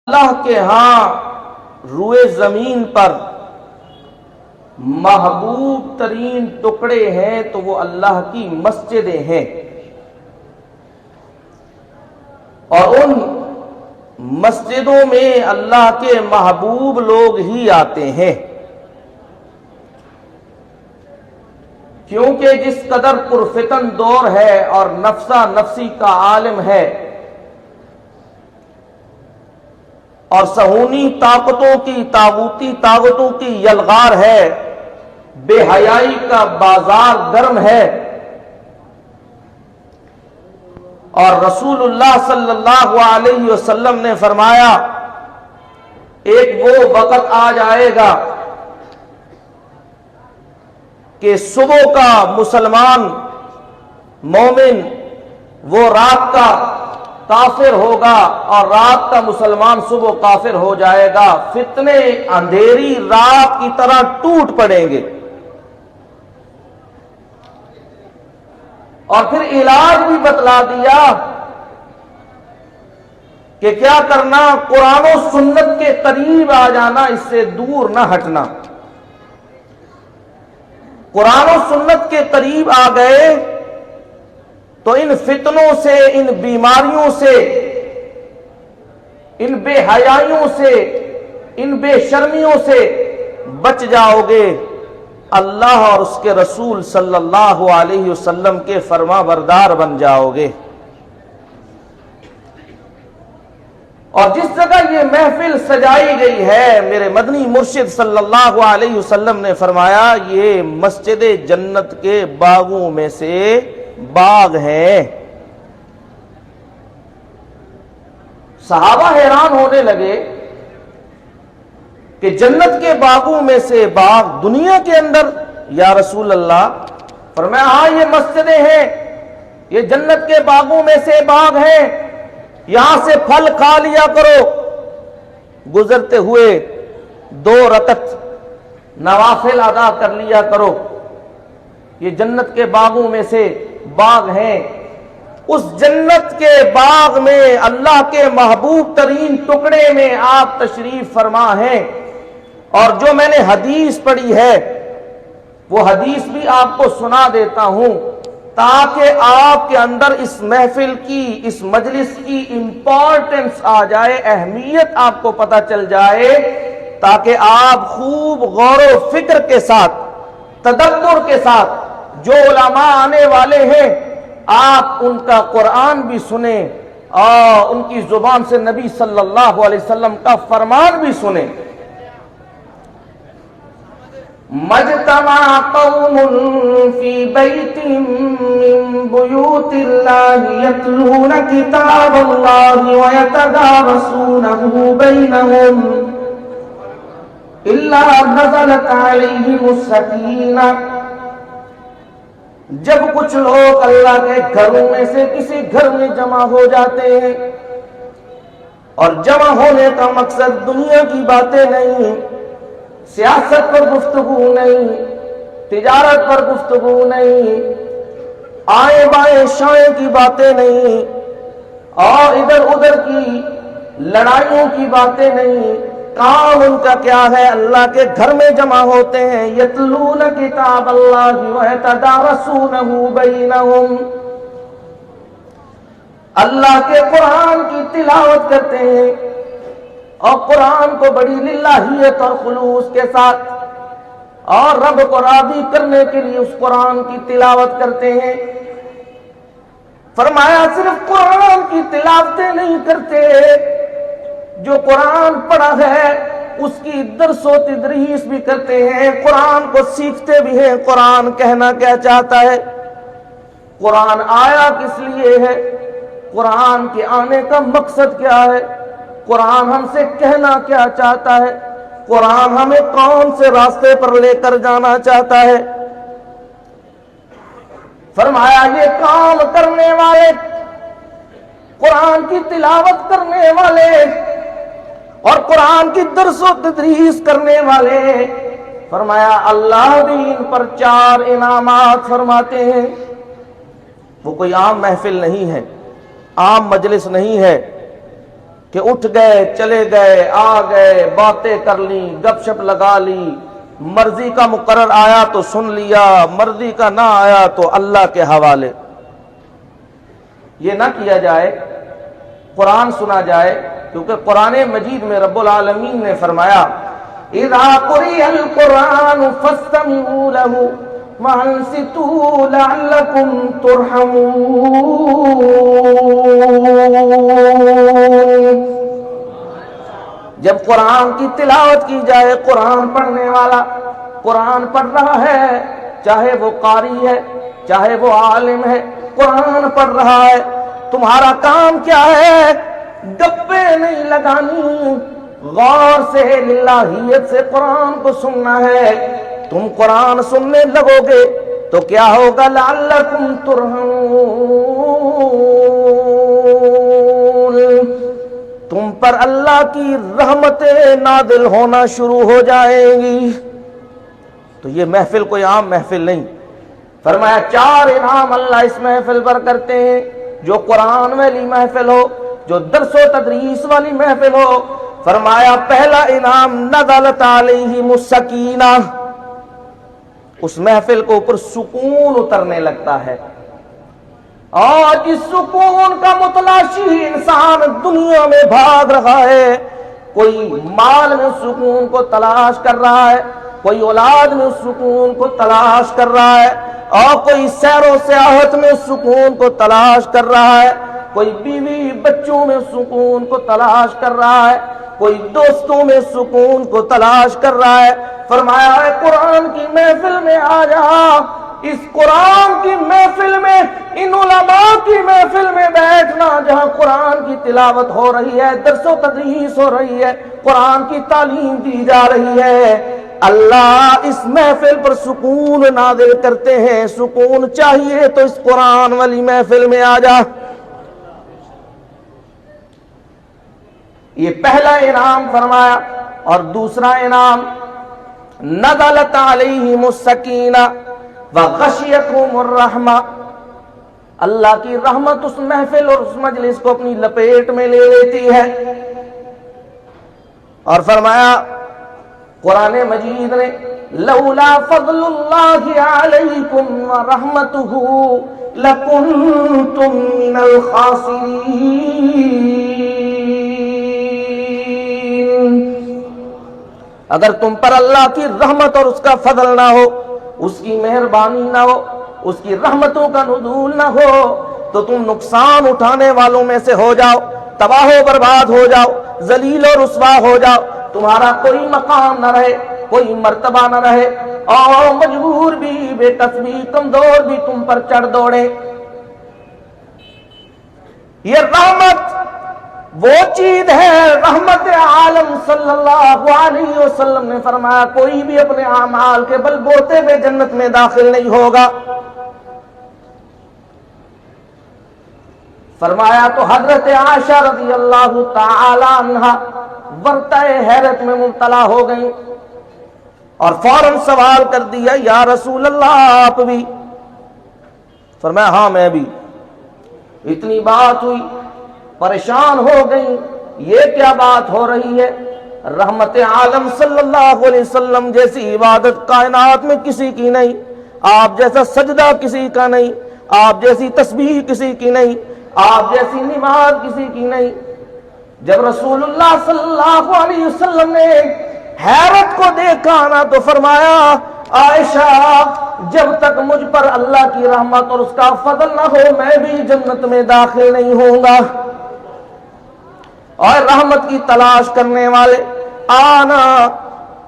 اللہ کے ہاں روئے زمین پر محبوب ترین ٹکڑے ہیں تو وہ اللہ کی مسجدیں ہیں، اور ان مسجدوں میں اللہ کے محبوب لوگ ہی آتے ہیں، کیونکہ جس قدر پرفتن دور ہے اور نفسا نفسی کا عالم ہے اور صہونی طاقتوں کی طاغوتی طاقتوں کی یلغار ہے، بے حیائی کا بازار گرم ہے، اور رسول اللہ صلی اللہ علیہ وسلم نے فرمایا ایک وہ وقت آ جائے گا کہ صبح کا مسلمان مومن وہ رات کا کافر ہوگا اور رات کا مسلمان صبح کافر ہو جائے گا، فتنے اندھیری رات کی طرح ٹوٹ پڑیں گے۔ اور پھر علاج بھی بتلا دیا کہ کیا کرنا، قرآن و سنت کے قریب آ جانا، اس سے دور نہ ہٹنا۔ قرآن و سنت کے قریب آ گئے تو ان فتنوں سے، ان بیماریوں سے، ان بے حیائیوں سے، ان بے شرمیوں سے بچ جاؤ گے، اللہ اور اس کے رسول صلی اللہ علیہ وسلم کے فرما بردار بن جاؤ گے۔ اور جس جگہ یہ محفل سجائی گئی ہے، میرے مدنی مرشد صلی اللہ علیہ وسلم نے فرمایا یہ مسجد جنت کے باغوں میں سے باغ ہے۔ صحابہ حیران ہونے لگے کہ جنت کے باغوں میں سے باغ دنیا کے اندر، یا رسول اللہ؟ فرمایا ہاں یہ مسجدیں ہیں، یہ جنت کے باغوں میں سے باغ ہیں، یہاں سے پھل کھا لیا کرو، گزرتے ہوئے 2 رکعت نوافل ادا کر لیا کرو، یہ جنت کے باغوں میں سے باغ ہیں۔ اس جنت کے باغ میں اللہ کے محبوب ترین ٹکڑے میں آپ تشریف فرما ہیں، اور جو میں نے حدیث پڑھی ہے وہ حدیث بھی آپ کو سنا دیتا ہوں تاکہ آپ کے اندر اس محفل کی، اس مجلس کی امپورٹنس آ جائے، اہمیت آپ کو پتہ چل جائے، تاکہ آپ خوب غور و فکر کے ساتھ، تدبر کے ساتھ، جو علماء آنے والے ہیں آپ ان کا قرآن بھی سنیں اور ان کی زبان سے نبی صلی اللہ علیہ وسلم کا فرمان بھی سنیں۔ مجتمع قوم فی بیت من بیوت اللہ یتلون کتاب اللہ ویتدارسونہ بینہم الا نزلت علیہم السکینہ۔ جب کچھ لوگ اللہ کے گھروں میں سے کسی گھر میں جمع ہو جاتے ہیں، اور جمع ہونے کا مقصد دنیا کی باتیں نہیں، سیاست پر گفتگو نہیں، تجارت پر گفتگو نہیں، آئیں بائیں شائیں کی باتیں نہیں، اور ادھر ادھر کی لڑائیوں کی باتیں نہیں، کام ان کا کیا ہے؟ اللہ کے گھر میں جمع ہوتے ہیں، یتلون کتاب اللہ ویتدارسونہ بینہم، اللہ کے قرآن کی تلاوت کرتے ہیں، اور قرآن کو بڑی للہیت اور خلوص کے ساتھ اور رب کو راضی کرنے کے لیے اس قرآن کی تلاوت کرتے ہیں۔ فرمایا صرف قرآن کی تلاوتیں نہیں کرتے، جو قرآن پڑھا ہے اس کی درس و تدریس بھی کرتے ہیں، قرآن کو سیکھتے بھی ہیں، قرآن کہنا کیا چاہتا ہے، قرآن آیا کس لیے ہے، قرآن کے آنے کا مقصد کیا ہے، قرآن ہم سے کہنا کیا چاہتا ہے، قرآن ہمیں کون سے راستے پر لے کر جانا چاہتا ہے۔ فرمایا یہ کام کرنے والے، قرآن کی تلاوت کرنے والے اور قرآن کی درس و تدریس کرنے والے، فرمایا اللہ بھی ان پر 4 انعامات فرماتے ہیں۔ وہ کوئی عام محفل نہیں ہے، عام مجلس نہیں ہے، کہ اٹھ گئے, چلے گئے, آ گئے, باتیں کر لی, گپ شپ لگا لی, مرضی کا مقرر آیا تو سن لیا, مرضی کا نہ آیا تو اللہ کے حوالے. یہ نہ کیا جائے, قرآن سنا جائے, کیونکہ قرآن مجید میں رب العالمین نے فرمایا اذا قرئ القرآن فاستمعوا له وانصتوا لعلکم ترحمون. جب قرآن کی تلاوت کی جائے, قرآن پڑھنے والا قرآن پڑھ رہا ہے, چاہے وہ قاری ہے چاہے وہ عالم ہے, قرآن پڑھ رہا ہے, تمہارا کام کیا ہے؟ گپے نہیں لگانی, غور سے للہیت سے قرآن کو سننا ہے. تم قرآن سننے لگو گے تو کیا ہوگا؟ لعلکم ترحمون, تم پر اللہ کی رحمتیں نازل ہونا شروع ہو جائیں گی. تو یہ محفل کوئی عام محفل نہیں. فرمایا 4 انعام اللہ اس محفل پر کرتے ہیں. جو قرآن والی محفل ہو, جو درس و تدریس والی محفل ہو, فرمایا پہلا انعام نزلت علیہم السکینہ, اس محفل کو اوپر سکون اترنے لگتا ہے. اور اس سکون کا متلاشی انسان دنیا میں بھاگ رہا ہے. کوئی مال میں سکون کو تلاش کر رہا ہے, کوئی اولاد میں سکون کو تلاش کر رہا ہے, اور کوئی سیر و سیاحت میں سکون کو تلاش کر رہا ہے, کوئی بیوی بچوں میں سکون کو تلاش کر رہا ہے, کوئی دوستوں میں سکون کو تلاش کر رہا ہے. فرمایا ہے قرآن کی محفل میں آ جا, اس قرآن کی محفل میں, ان علماء کی محفل میں بیٹھنا جہاں قرآن کی تلاوت ہو رہی ہے, درس و تدریس ہو رہی ہے, قرآن کی تعلیم دی جا رہی ہے. اللہ اس محفل پر سکون نازل کرتے ہیں. سکون چاہیے تو اس قرآن والی محفل میں آ جا. یہ پہلا انعام فرمایا. اور دوسرا انعام نزلت علیہم السکینہ وغشیتہم الرحمہ, اللہ کی رحمت اس محفل اور اس مجلس کو اپنی لپیٹ میں لے لیتی ہے. اور فرمایا قرآن مجید نے لولا فضل اللہ علیکم ورحمتہ لکنتم من الخاسرین, اگر تم پر اللہ کی رحمت اور اس کا فضل نہ ہو, اس کی مہربانی نہ ہو, اس کی رحمتوں کا نزول نہ ہو, تو تم نقصان اٹھانے والوں میں سے ہو جاؤ, تباہ و برباد ہو جاؤ, ذلیل و رسوا ہو جاؤ, تمہارا کوئی مقام نہ رہے, کوئی مرتبہ نہ رہے, اور مجبور بھی, بے کس بھی, کمزور بھی تم پر چڑھ دوڑے. یہ رحمت وہ چیز ہے, رحمت عالم صلی اللہ علیہ وسلم نے فرمایا کوئی بھی اپنے اعمال کے بل بوتے میں جنت میں داخل نہیں ہوگا. فرمایا تو حضرت عائشہ رضی اللہ تعالی عنہا ورطہ حیرت میں مبتلا ہو گئی اور فوراً سوال کر دیا یا رسول اللہ آپ بھی؟ فرمایا ہاں میں بھی. اتنی بات ہوئی, پریشان ہو گئی, یہ کیا بات ہو رہی ہے؟ رحمت عالم صلی اللہ علیہ وسلم جیسی عبادت کائنات میں کسی کی نہیں, آپ جیسا سجدہ کسی کا نہیں, آپ جیسی تسبیح کسی کی نہیں, آپ جیسی نماز کسی کی نہیں. جب رسول اللہ صلی اللہ علیہ وسلم نے حیرت کو دیکھا نا تو فرمایا عائشہ جب تک مجھ پر اللہ کی رحمت اور اس کا فضل نہ ہو میں بھی جنت میں داخل نہیں ہوں گا. اور رحمت کی تلاش کرنے والے آنا,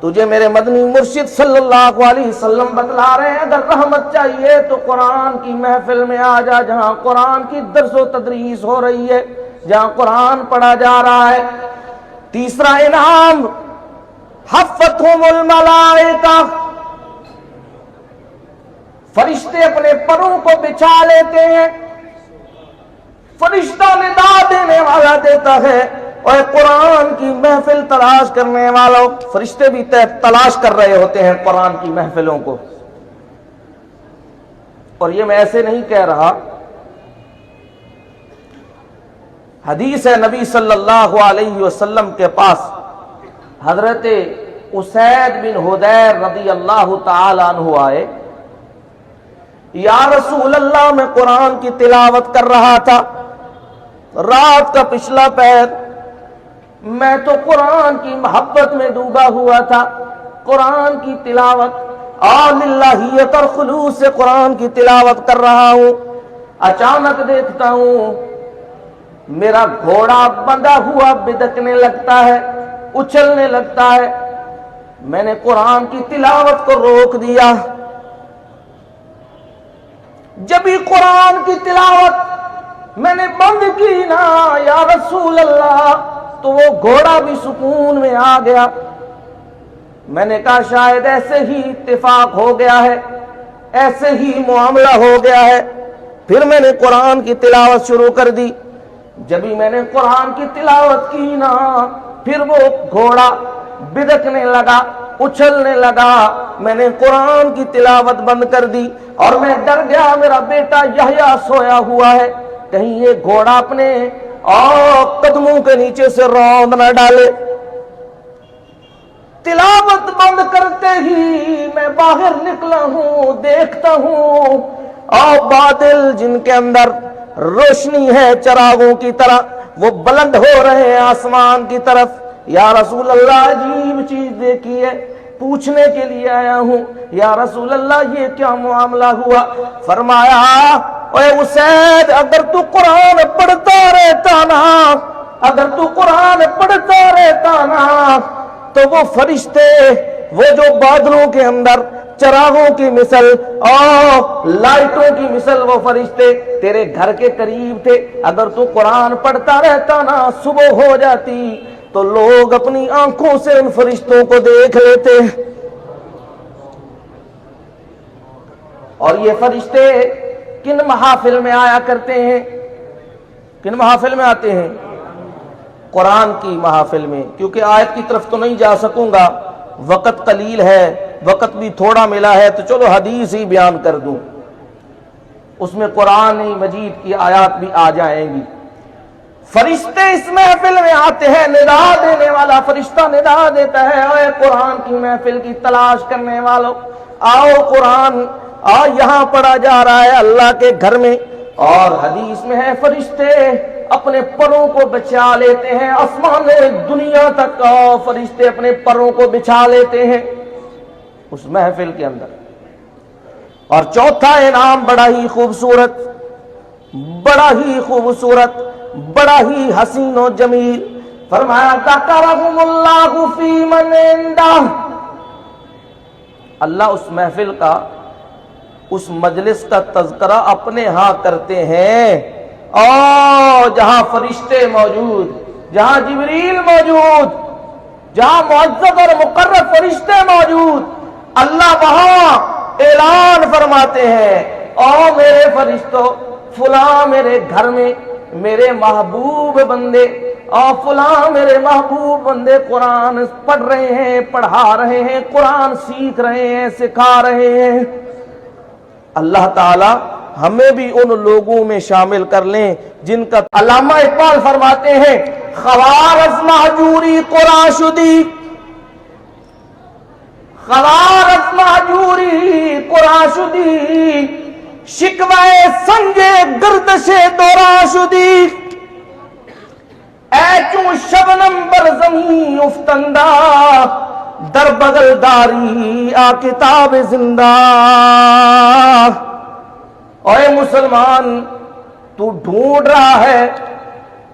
تجھے میرے مدنی مرشد صلی اللہ علیہ وسلم بتلا رہے ہیں اگر رحمت چاہیے تو قرآن کی محفل میں آ جا, جہاں قرآن کی درس و تدریس ہو رہی ہے, جہاں قرآن پڑھا جا رہا ہے. تیسرا انعام حفتہم الملائکہ, فرشتے اپنے پروں کو بچھا لیتے ہیں, فرشتہ ندا دینے والا دیتا ہے. اور قرآن کی محفل تلاش کرنے والوں, فرشتے بھی تلاش کر رہے ہوتے ہیں قرآن کی محفلوں کو. اور یہ میں ایسے نہیں کہہ رہا, حدیث ہے نبی صلی اللہ علیہ وسلم کے پاس حضرت اسید بن حضیر رضی اللہ تعالی عنہ آئے. یا رسول اللہ میں قرآن کی تلاوت کر رہا تھا، رات کا پچھلا پہر، میں تو قرآن کی محبت میں ڈوبا ہوا تھا، قرآن کی تلاوت اور للہیت اور خلوص سے قرآن کی تلاوت کر رہا ہوں. اچانک دیکھتا ہوں میرا گھوڑا بندھا ہوا بدکنے لگتا ہے، اچھلنے لگتا ہے. میں نے قرآن کی تلاوت کو روک دیا. جب ہی قرآن کی تلاوت میں نے بند کی نا یا رسول اللہ، تو وہ گھوڑا بھی سکون میں آ گیا. میں نے کہا شاید ایسے ہی اتفاق ہو گیا ہے، ایسے ہی معاملہ ہو گیا ہے. پھر میں نے قرآن کی تلاوت شروع کر دی. جب ہی میں نے قرآن کی تلاوت کی نا، پھر وہ گھوڑا بدکنے لگا، اچھلنے لگا. میں نے قرآن کی تلاوت بند کر دی اور میں ڈر گیا میرا بیٹا یحییٰ سویا ہوا ہے، کہیں یہ گھوڑا اپنے قدموں کے نیچے سے روند نہ ڈالے. تلاوت بند کرتے ہی میں باہر نکلا ہوں، دیکھتا ہوں اور بادل جن کے اندر روشنی ہے چراغوں کی طرح، وہ بلند ہو رہے ہیں آسمان کی طرف. یا رسول اللہ عجیب چیز دیکھی ہے، پوچھنے کے لیے آیا ہوں یا رسول اللہ یہ کیا معاملہ ہوا. فرمایا اے اسید، اگر تو قرآن پڑھتا رہتا نا، اگر تو قرآن پڑھتا رہتا نا، تو وہ فرشتے، وہ جو بادلوں کے اندر چراغوں کی مثل اور لائٹوں کی مثل وہ فرشتے تیرے گھر کے قریب تھے. اگر تو قرآن پڑھتا رہتا نا، صبح ہو جاتی تو لوگ اپنی آنکھوں سے ان فرشتوں کو دیکھ لیتے. اور یہ فرشتے کن محافل میں آیا کرتے ہیں؟ کن محافل میں آتے ہیں؟ قرآن کی محافل میں. کیونکہ آیت کی طرف تو نہیں جا سکوں گا، وقت قلیل ہے، وقت بھی تھوڑا ملا ہے، تو چلو حدیث ہی بیان کر دوں. اس میں قرآن مجید کی آیات بھی آ جائیں گی. فرشتے اس محفل میں آتے ہیں، ندا دینے والا فرشتہ ندا دیتا ہے، اے قرآن کی محفل کی تلاش کرنے والوں، آؤ قرآن یہاں پڑھا جا رہا ہے اللہ کے گھر میں. اور حدیث میں ہے فرشتے اپنے پروں کو بچا لیتے ہیں، آسمان دنیا تک فرشتے اپنے پروں کو بچھا لیتے ہیں اس محفل کے اندر. اور چوتھا انعام بڑا ہی خوبصورت، بڑا ہی خوبصورت، بڑا ہی حسین و جمیل. فرمایا ذکرہم اللہ فی من عندہ، اللہ اس محفل کا، اس مجلس کا تذکرہ اپنے ہاں کرتے ہیں. اور جہاں فرشتے موجود، جہاں جبریل موجود، جہاں معزز اور مقرر فرشتے موجود، اللہ وہاں اعلان فرماتے ہیں، او میرے فرشتوں، فلاں میرے گھر میں میرے محبوب بندے اور فلاں میرے محبوب بندے قرآن پڑھ رہے ہیں، پڑھا رہے ہیں، قرآن سیکھ رہے ہیں، سکھا رہے ہیں. اللہ تعالی ہمیں بھی ان لوگوں میں شامل کر لیں جن کا علامہ اقبال فرماتے ہیں خوار از مہجوری قرآن شدی، خوار از مہجوری قرآن شدی، شکوہ سنگ گردش دورا شدی، اے چون شبنم بر زمین افتندہ، در بغل داری آ کتاب زندہ. اے مسلمان، تو ڈھونڈ رہا ہے،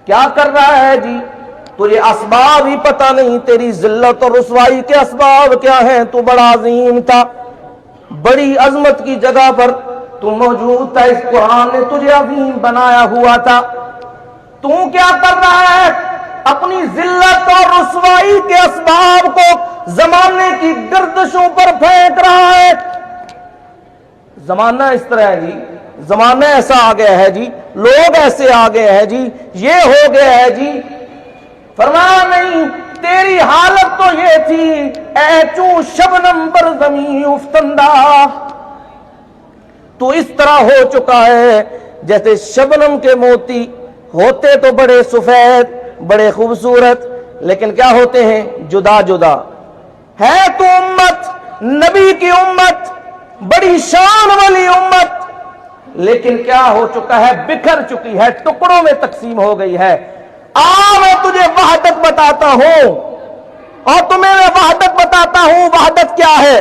کیا کر رہا ہے جی؟ تجھے اسباب ہی پتہ نہیں، تیری ذلت اور رسوائی کے اسباب کیا ہیں. تو بڑا عظیم تھا، بڑی عظمت کی جگہ پر تو موجود تھا، اس قرآن نے تجھے عظیم بنایا ہوا تھا. تو کیا کر رہا ہے؟ اپنی ذلت اور رسوائی کے اسباب کو زمانے کی گردشوں پر پھینک رہا ہے. زمانہ اس طرح ہے جی، زمانہ ایسا آ گیا ہے جی، لوگ ایسے آ گئے ہیں جی، یہ ہو گیا ہے جی. فرمایا نہیں، تیری حالت تو یہ تھی، اے چون شبنم بر زمین افتندہ، تو اس طرح ہو چکا ہے جیسے شبنم کے موتی ہوتے تو بڑے سفید بڑے خوبصورت لیکن کیا ہوتے ہیں؟ جدا جدا. ہے تو امت نبی کی امت بڑی شان والی امت لیکن کیا ہو چکا ہے؟ بکھر چکی ہے، ٹکڑوں میں تقسیم ہو گئی ہے. میں تجھے وحدت بتاتا ہوں اور تمہیں میں وحدت بتاتا ہوں. وحدت کیا ہے؟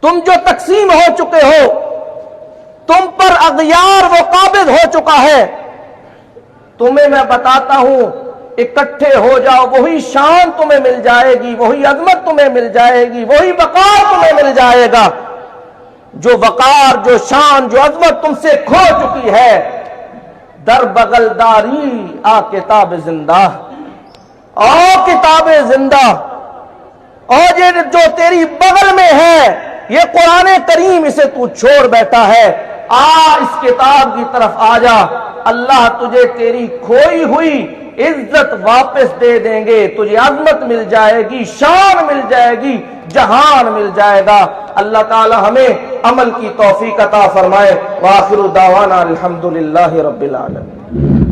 تم جو تقسیم ہو چکے ہو، تم پر اغیار وہ قابض ہو چکا ہے، تمہیں میں بتاتا ہوں اکٹھے ہو جاؤ، وہی شان تمہیں مل جائے گی، وہی عظمت تمہیں مل جائے گی، وہی وقار تمہیں مل جائے گا جو وقار جو شان جو عظمت تم سے کھو چکی ہے. در بغل داری آ کتاب زندہ، او کتاب زندہ، اور یہ جو تیری بغل میں ہے یہ قرآن کریم، اسے تو چھوڑ بیٹھا ہے. اس کتاب کی طرف آ جا، اللہ تجھے تیری کھوئی ہوئی عزت واپس دے دیں گے، تجھے عظمت مل جائے گی، شان مل جائے گی، جہان مل جائے گا. اللہ تعالی ہمیں عمل کی توفیق عطا فرمائے. وآخر دعوانا الحمدللہ رب العالمین.